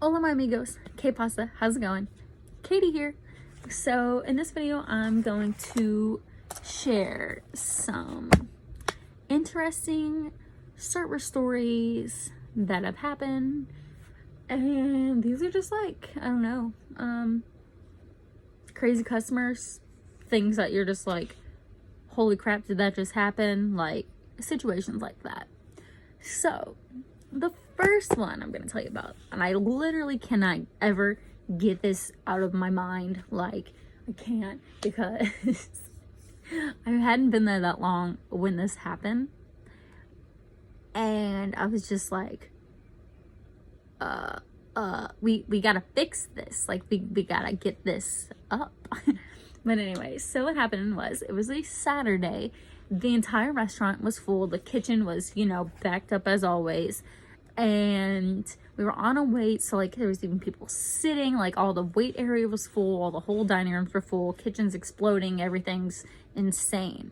Hola my amigos, ¿Qué pasa? How's it going? Katie here. So in this video, I'm going to share some interesting server stories that have happened. And these are just like, I don't know, crazy customers, things that you're just like, holy crap, did that just happen? Like situations like that. So the first one I'm going to tell you about, and I literally cannot ever get this out of my mind. Like, I can't, because I hadn't been there that long when this happened, and I was just like, we gotta fix this. Like, we gotta get this up. But anyway, so what happened was, it was a Saturday. The entire restaurant was full. The kitchen was, backed up as always. And we were on a wait, so like there was even people sitting, like all the wait area was full, all the whole dining rooms were full, kitchen's exploding, everything's insane.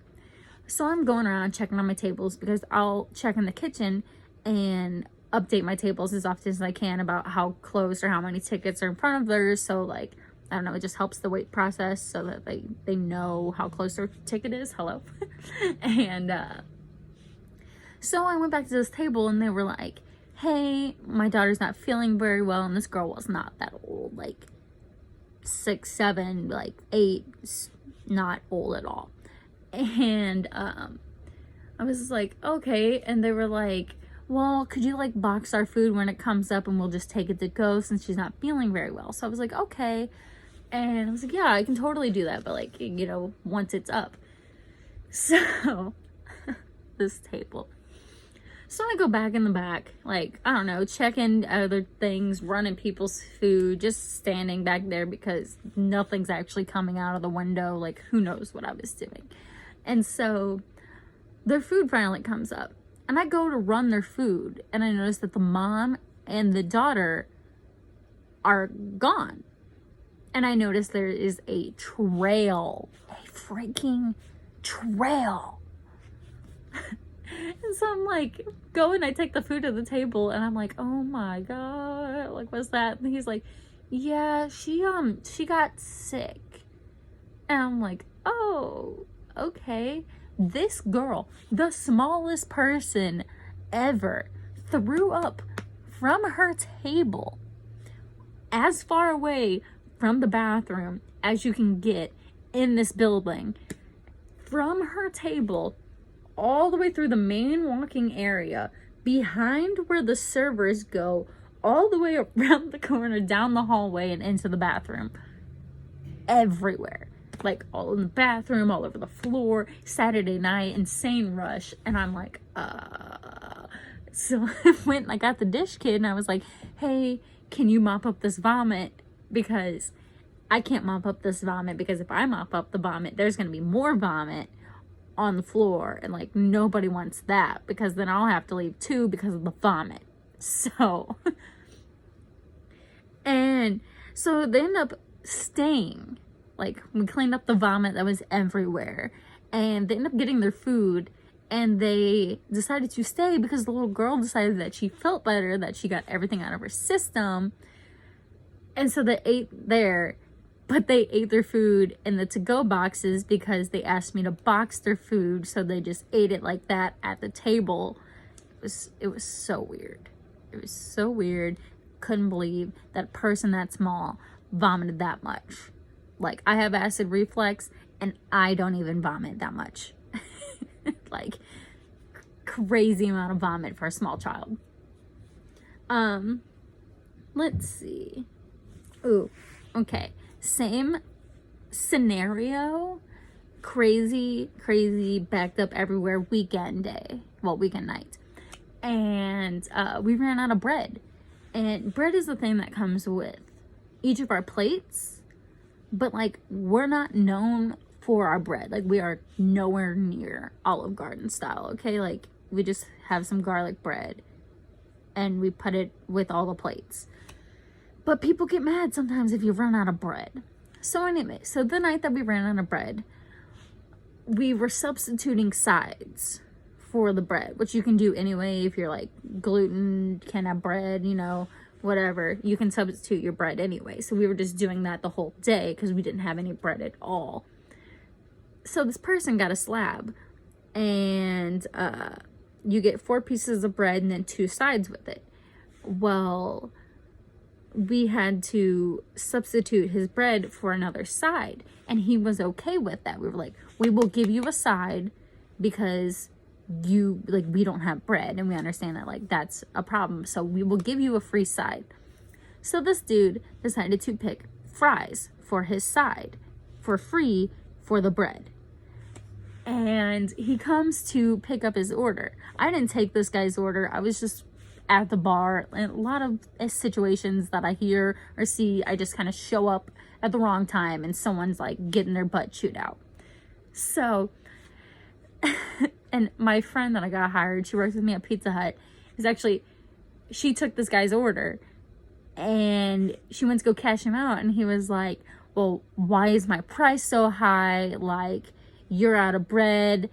So I'm going around checking on my tables, because I'll check in the kitchen and update my tables as often as I can about how close or how many tickets are in front of theirs. So like, I don't know, it just helps the wait process so that they know how close their ticket is. Hello. And so I went back to this table and they were like, hey, my daughter's not feeling very well. And this girl was not that old, like 6, 7, like 8, not old at all. And I was just like, okay. And they were like, well, could you like box our food when it comes up and we'll just take it to go since she's not feeling very well? So I was like, okay. And I was like, yeah, I can totally do that, but like, once it's up. So this table. So I go back in the back, like, I don't know, checking other things, running people's food, just standing back there because nothing's actually coming out of the window. Like, who knows what I was doing. And so their food finally comes up. And I go to run their food, and I notice that the mom and the daughter are gone. And I notice there is a trail, a freaking trail. And so I'm like, I take the food to the table, and I'm like, oh my God, like, what's that? And he's like, yeah, she got sick. And I'm like, oh, okay. This girl, the smallest person ever, threw up from her table as far away from the bathroom as you can get in this building, from her table all the way through the main walking area, behind where the servers go, all the way around the corner, down the hallway, and into the bathroom. Everywhere. Like, all in the bathroom, all over the floor, Saturday night, insane rush. And I'm like, So I went and I got the dish kid, and I was like, hey, can you mop up this vomit? Because I can't mop up this vomit, because if I mop up the vomit, there's going to be more vomit on the floor, and like, nobody wants that, because then I'll have to leave too because of the vomit. So, and so they end up staying. Like, we cleaned up the vomit that was everywhere, and they end up getting their food, and they decided to stay because the little girl decided that she felt better, that she got everything out of her system. And so they ate there, but they ate their food in the to-go boxes because they asked me to box their food, so they just ate it like that at the table. It was so weird. It was so weird. Couldn't believe that a person that small vomited that much. Like, I have acid reflux, and I don't even vomit that much. Like, crazy amount of vomit for a small child. Let's see. Ooh, okay. Same scenario. Crazy, backed up everywhere weekend day. Well, weekend night. And we ran out of bread. And bread is the thing that comes with each of our plates. But, like, we're not known for our bread. Like, we are nowhere near Olive Garden style, okay? Like, we just have some garlic bread, and we put it with all the plates. But people get mad sometimes if you run out of bread. So anyway, so the night that we ran out of bread, we were substituting sides for the bread, which you can do anyway if you're, like, gluten, can't have bread, whatever, you can substitute your bread anyway. So we were just doing that the whole day because we didn't have any bread at all. So this person got a slab, and you get 4 pieces of bread and then 2 sides with it. Well, we had to substitute his bread for another side, and he was okay with that. We were like, we will give you a side because we don't have bread, and we understand that like that's a problem, so we will give you a free side. So this dude decided to pick fries for his side for free for the bread. And he comes to pick up his order. I didn't take this guy's order. I was just at the bar. And a lot of situations that I hear or see, I just kind of show up at the wrong time and someone's like getting their butt chewed out. So, and my friend that I got hired, she works with me at Pizza Hut, she took this guy's order and she went to go cash him out, and he was like, well, why is my price so high? Like, you're out of bread.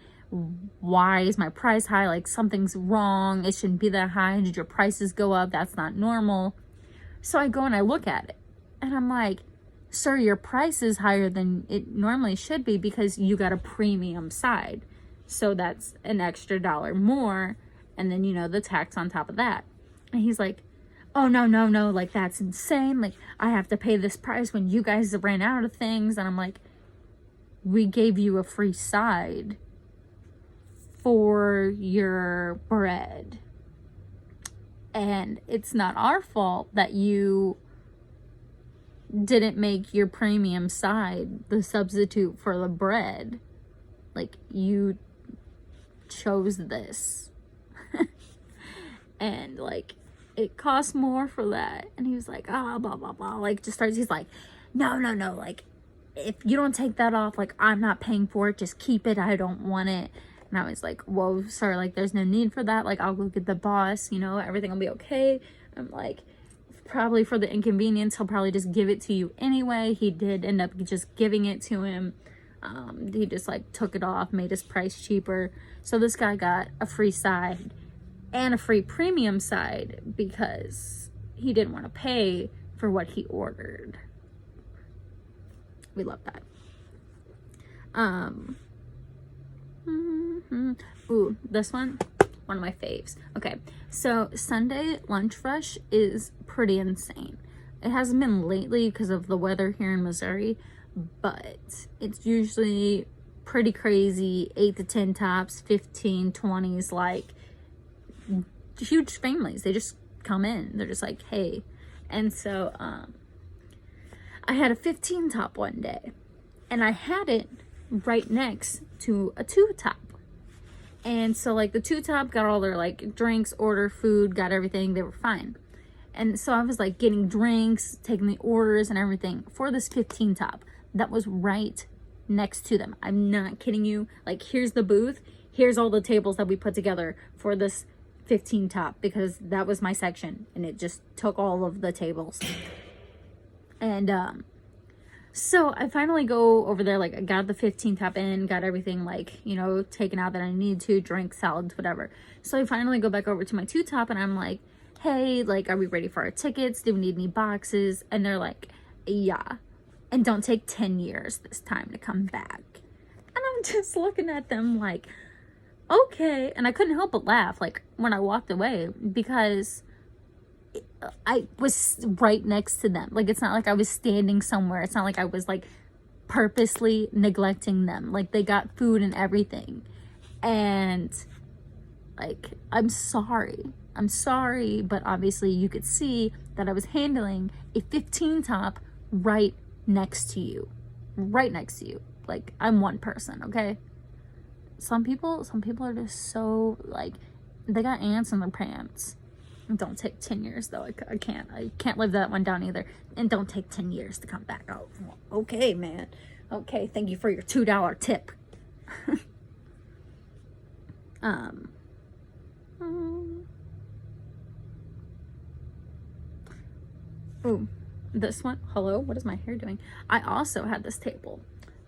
Why is my price high? Like, something's wrong. It shouldn't be that high. Did your prices go up? That's not normal. So I go and I look at it and I'm like, sir, your price is higher than it normally should be because you got a premium side. So that's an extra $1 more. And then, the tax on top of that. And he's like, oh, no, like, that's insane. Like, I have to pay this price when you guys ran out of things. And I'm like, we gave you a free side for your bread. And it's not our fault that you didn't make your premium side the substitute for the bread. Like, you chose this. And, like, it costs more for that. And he was like, blah, blah, blah. Like, he's like, no. Like, if you don't take that off, like, I'm not paying for it. Just keep it. I don't want it. And I was like, whoa, sir, like, there's no need for that. Like, I'll go get the boss, everything will be okay. I'm like, probably for the inconvenience, he'll probably just give it to you anyway. He did end up just giving it to him. He just, like, took it off, made his price cheaper. So this guy got a free side and a free premium side because he didn't want to pay for what he ordered. We love that. Ooh, this one of my faves. Okay, so Sunday lunch rush is pretty insane. It hasn't been lately because of the weather here in Missouri, but it's usually pretty crazy. 8 to 10 tops, 15, 20s, like huge families. They just come in. They're just like, hey. And so I had a 15 top one day, and I had it right next to a 2 top. And so, like, the 2 top got all their, like, drinks, order, food, got everything. They were fine. And so I was, like, getting drinks, taking the orders and everything for this 15 top that was right next to them. I'm not kidding you. Like, here's the booth. Here's all the tables that we put together for this 15 top because that was my section. And it just took all of the tables. And, so I finally go over there, like, I got the 15 top in, got everything, like, taken out that I need to, drinks, salads, whatever. So I finally go back over to my 2 top and I'm like, hey, like, are we ready for our tickets? Do we need any boxes? And they're like, yeah. And don't take 10 years this time to come back. And I'm just looking at them like, okay. And I couldn't help but laugh, like, when I walked away because I was right next to them. Like, it's not like I was standing somewhere. It's not like I was, like, purposely neglecting them. Like, they got food and everything. And, like, I'm sorry, but obviously you could see that I was handling a 15 top right next to you. Like, I'm one person, okay? Some people are just so, like, they got ants in their pants. Don't take 10 years though. I can't live that one down either. And don't take 10 years to come back. Oh, okay, man. Okay, thank you for your $2 tip. Ooh, this one. Hello, what is my hair doing? I also had this table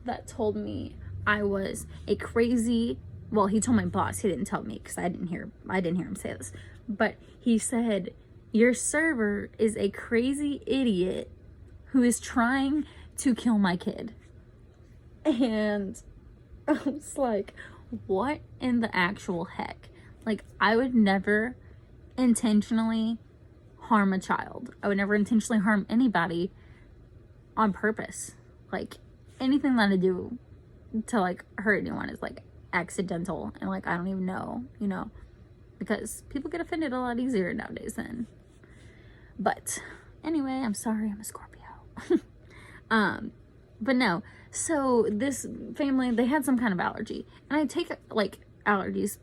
that told me I was a crazy. Well, he told my boss. He didn't tell me because I didn't hear him say this. But he said, your server is a crazy idiot who is trying to kill my kid. And I was like, what in the actual heck? Like, I would never intentionally harm a child. I would never intentionally harm anybody on purpose. Like, anything that I do to, like, hurt anyone is, like, accidental. And, like, I don't even know, you know? Because people get offended a lot easier nowadays then. But, anyway, I'm sorry, I'm a Scorpio. But no. So, this family, they had some kind of allergy. And I take, like, allergies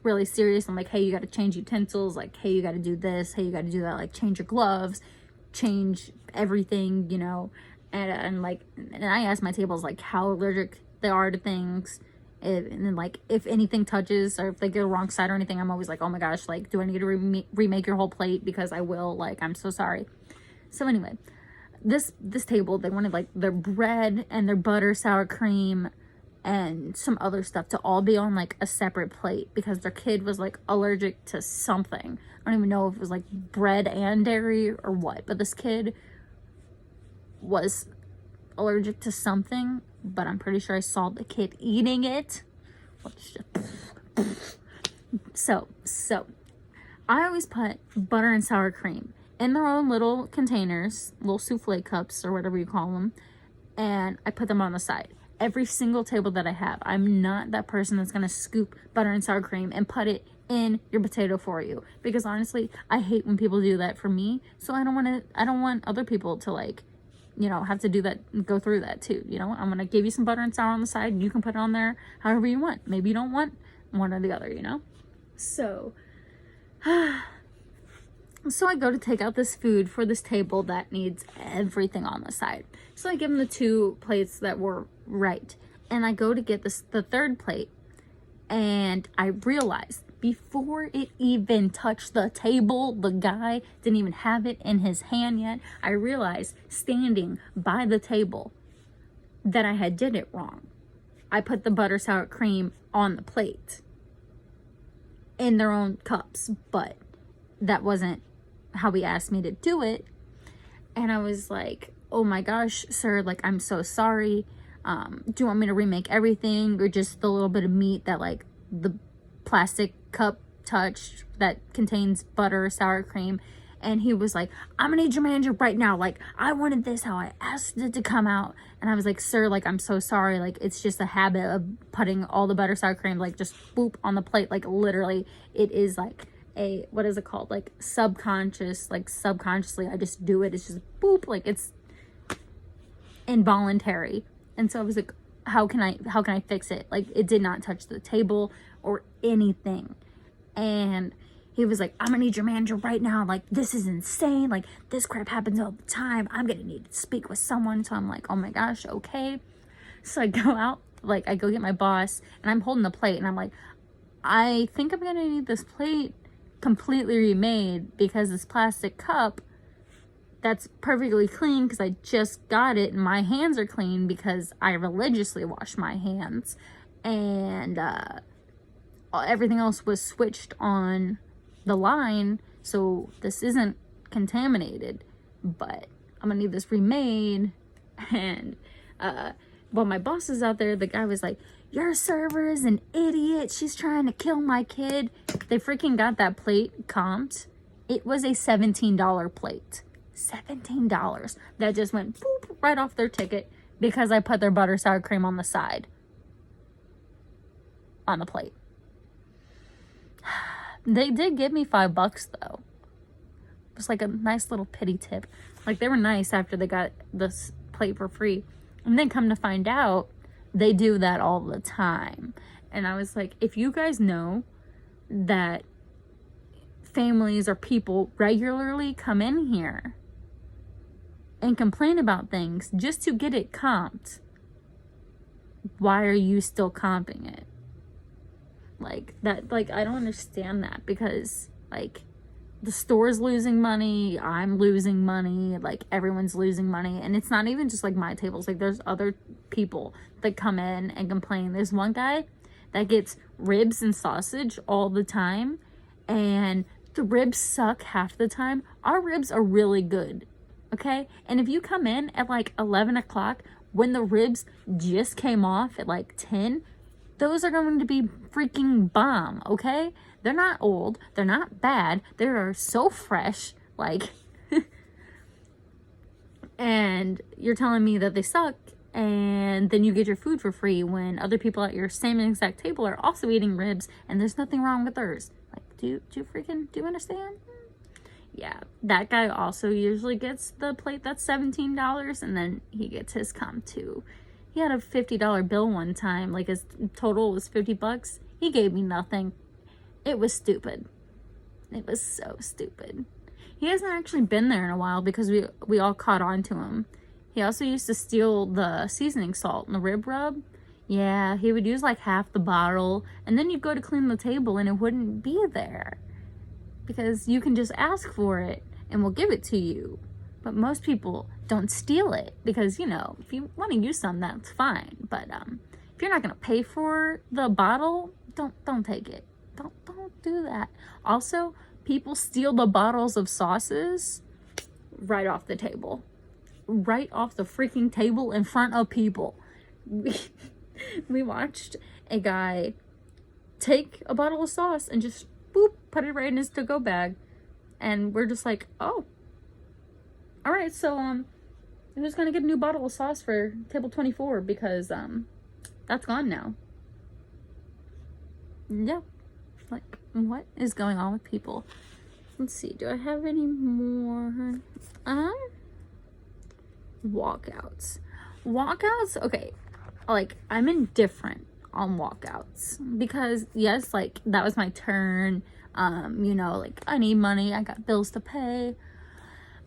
really serious. I'm like, hey, you got to change utensils. Like, hey, you got to do this. Hey, you got to do that. Like, change your gloves. Change everything, you know. And like, and I ask my tables, like, how allergic they are to things. And then, like, if anything touches or if they go wrong side or anything, I'm always like, oh my gosh, like, do I need to remake your whole plate? Because I will. Like, I'm so sorry. So anyway, this table, they wanted, like, their bread and their butter, sour cream, and some other stuff to all be on, like, a separate plate because their kid was, like, allergic to something. I don't even know if it was, like, bread and dairy or what, but this kid was allergic to something, but I'm pretty sure I saw the kid eating it. So I always put butter and sour cream in their own little containers, little souffle cups or whatever you call them, and I put them on the side. Every single table that I have, I'm not that person that's gonna scoop butter and sour cream and put it in your potato for you, because honestly, I hate when people do that for me. So I don't want other people to, like, you know, have to do that, go through that too. You know, I'm gonna give you some butter and sour on the side, and you can put it on there however you want. Maybe you don't want one or the other, you know. So so I go to take out this food for this table that needs everything on the side. So I give them the 2 plates that were right. And I go to get the third plate. And I realized before it even touched the table, the guy didn't even have it in his hand yet. I realized standing by the table that I had did it wrong. I put the butter sour cream on the plate in their own cups, but that wasn't how he asked me to do it. And I was like, oh my gosh, sir, like, I'm so sorry. Do you want me to remake everything, or just the little bit of meat that, like, the plastic cup touched that contains butter, sour cream? And he was like, I'm gonna need your manager right now. Like, I wanted this how I asked it to come out. And I was like, sir, like, I'm so sorry. Like, it's just a habit of putting all the butter, sour cream, like, just boop on the plate. Like, literally, it is like a, what is it called? Like, subconscious, like, subconsciously, I just do it. It's just boop, like, it's involuntary. And so I was like, how can I fix it? Like, it did not touch the table or anything. And he was like, I'm gonna need your manager right now. Like, this is insane. Like, this crap happens all the time. I'm gonna need to speak with someone. So I'm like, oh my gosh, okay. So I go out, like, I go get my boss, and I'm holding the plate, and I'm like, I think I'm gonna need this plate completely remade, because this plastic cup that's perfectly clean, because I just got it, and my hands are clean because I religiously wash my hands, and everything else was switched on the line, so this isn't contaminated, but I'm gonna need this remade. And while my boss is out there, the guy was like, your server is an idiot, she's trying to kill my kid. They freaking got that plate comped. It was a $17 plate. $17 that just went boop right off their ticket because I put their butter sour cream on the side on the plate. They did give me $5 though. It was like a nice little pity tip. Like, they were nice after they got this plate for free. And then come to find out, they do that all the time. And I was like, if you guys know that families or people regularly come in here and complain about things just to get it comped, why are you still comping it? Like, that, like, I don't understand that, because, like, the store's losing money, I'm losing money, like, everyone's losing money. And it's not even just, like, my tables. Like, there's other people that come in and complain. There's one guy that gets ribs and sausage all the time, and The ribs suck half the time. Our ribs are really good, okay? And if you come in at like 11 o'clock when the ribs just came off at like 10, those are going to be freaking bomb, okay? They're not old. They're not bad. They are so fresh, like, and you're telling me that they suck, and then you get your food for free when other people at your same exact table are also eating ribs, and there's nothing wrong with theirs. Like, do you understand? Yeah, that guy also usually gets the plate that's $17, and then he gets his comp too. He had a $50 bill one time, like his total was $50. He gave me nothing. It was stupid. It was so stupid. He hasn't actually been there in a while because we all caught on to him. He also used to steal the seasoning salt and the rib rub. Yeah, he would use like half the bottle, and then you'd go to clean the table and it wouldn't be there. Because you can just ask for it and we'll give it to you. But most people don't steal it because, you know, if you want to use some, that's fine. But if you're not going to pay for the bottle, don't take it. Don't do that. Also, people steal the bottles of sauces right off the table. Right off the freaking table in front of people. We watched a guy take a bottle of sauce and just boop, put it right in his to-go bag. And we're just like, oh. Alright, so who's gonna get a new bottle of sauce for table 24 because that's gone now. Yeah. Like, what is going on with people? Let's see, do I have any more? Walkouts. Walkouts, okay. Like, I'm indifferent on walkouts because, yes, like, that was my turn. You know, like, I need money. I got bills to pay.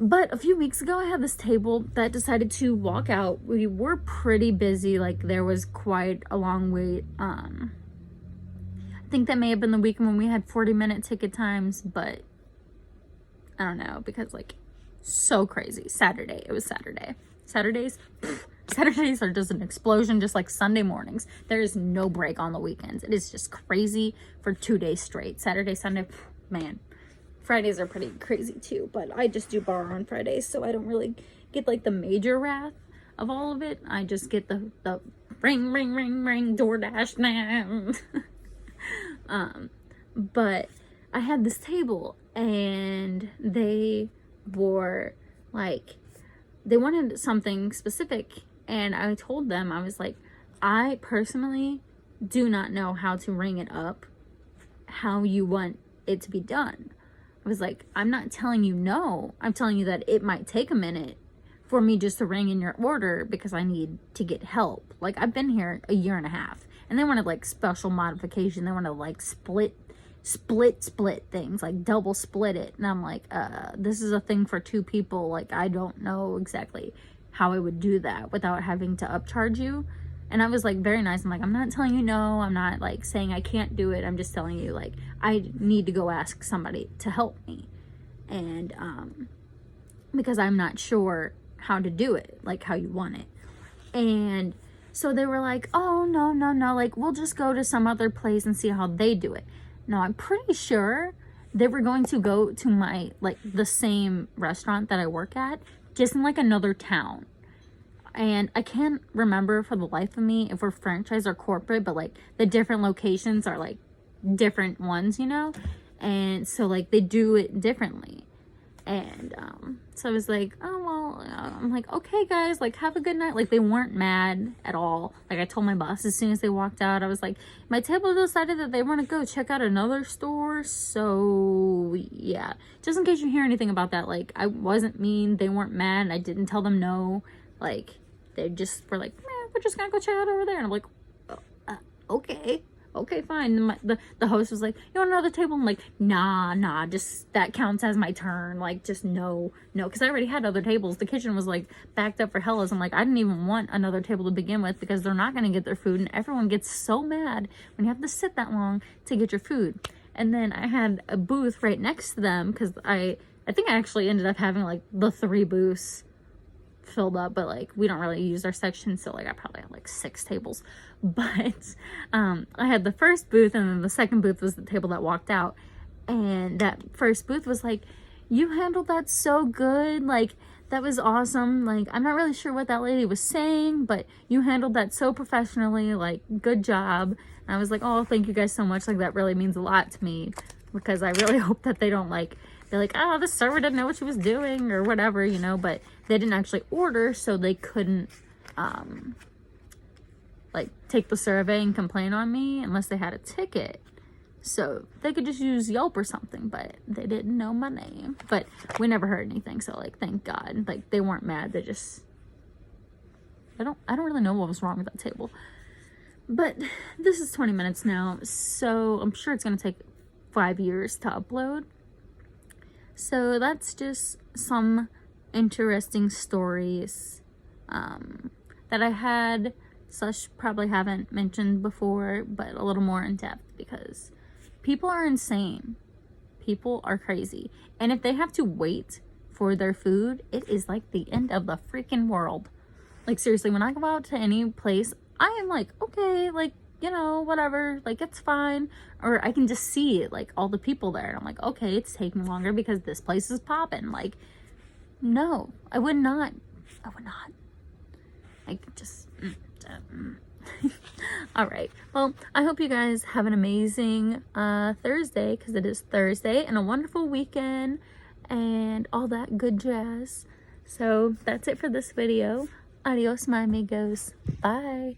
But a few weeks ago, I had this table that decided to walk out. We were pretty busy. Like, there was quite a long wait. I think that may have been the weekend when we had 40-minute ticket times, but I don't know, because, like, so crazy. Saturday. It was Saturday. Saturdays are just an explosion, just like Sunday mornings. There is no break on the weekends. It is just crazy for 2 days straight. Saturday, Sunday, man. Fridays are pretty crazy too, but I just do bar on Fridays, so I don't really get like the major wrath of all of it. I just get the ring, ring, ring, ring, DoorDash now. But I had this table and they were like, they wanted something specific, and I told them, I was like, I personally do not know how to ring it up, how you want it to be done. I was like, I'm not telling you no. I'm telling you that it might take a minute for me just to ring in your order because I need to get help. Like, I've been here a year and a half, and they wanted like special modification. They wanted like split things, like double split it. And I'm like, this is a thing for 2 people. Like, I don't know exactly how I would do that without having to upcharge you. And I was like very nice. I'm like, I'm not telling you no. I'm not like saying I can't do it. I'm just telling you, like, I need to go ask somebody to help me. And because I'm not sure how to do it, like how you want it. And so they were like, oh, no. Like, we'll just go to some other place and see how they do it. No, I'm pretty sure they were going to go to my, like, the same restaurant that I work at, just in like another town. And I can't remember for the life of me if we're franchise or corporate, but like the different locations are like different ones, you know? And so like they do it differently. And so I was like, oh, well, I'm like, okay, guys, like, have a good night. Like, they weren't mad at all. Like, I told my boss as soon as they walked out, I was like, my table decided that they want to go check out another store. So, yeah, just in case you hear anything about that, like, I wasn't mean. They weren't mad. I didn't tell them no. Like, they just were like, we're just going to go check out over there. And I'm like, okay. Okay, fine. And the host was like, you want another table? I'm like, nah, just that counts as my turn. Like, just no, because I already had other tables. The kitchen was like backed up for hellas. I'm like, I didn't even want another table to begin with because they're not going to get their food. And everyone gets so mad when you have to sit that long to get your food. And then I had a booth right next to them because I think I actually ended up having like the 3 booths filled up, but like we don't really use our section, so like I probably had like 6 tables. But I had the first booth, and then the second booth was the table that walked out. And that first booth was like, you handled that so good, like that was awesome. Like, I'm not really sure what that lady was saying, but you handled that so professionally, like, good job. And I was like, oh, thank you guys so much. Like, that really means a lot to me, because I really hope that they don't like, they're like, oh, the server didn't know what she was doing or whatever, you know, but they didn't actually order, so they couldn't like take the survey and complain on me unless they had a ticket. So they could just use Yelp or something, but they didn't know my name. But we never heard anything, so like, thank God. Like, they weren't mad. They just, I don't really know what was wrong with that table. But this is 20 minutes now, so I'm sure it's gonna take 5 years to upload. So that's just some interesting stories that I had / probably haven't mentioned before, but a little more in depth, because people are insane. People are crazy. And if they have to wait for their food, it is like the end of the freaking world. Like, seriously, when I go out to any place, I am like, okay, like, you know, whatever, like, it's fine. Or I can just see it, like, all the people there. And I'm like, okay, it's taking longer because this place is popping. Like, no, I would not. I would not. Like, just... all right, well, I hope you guys have an amazing Thursday, because it is Thursday, and a wonderful weekend and all that good jazz. So that's it for this video. Adios, my amigos. Bye.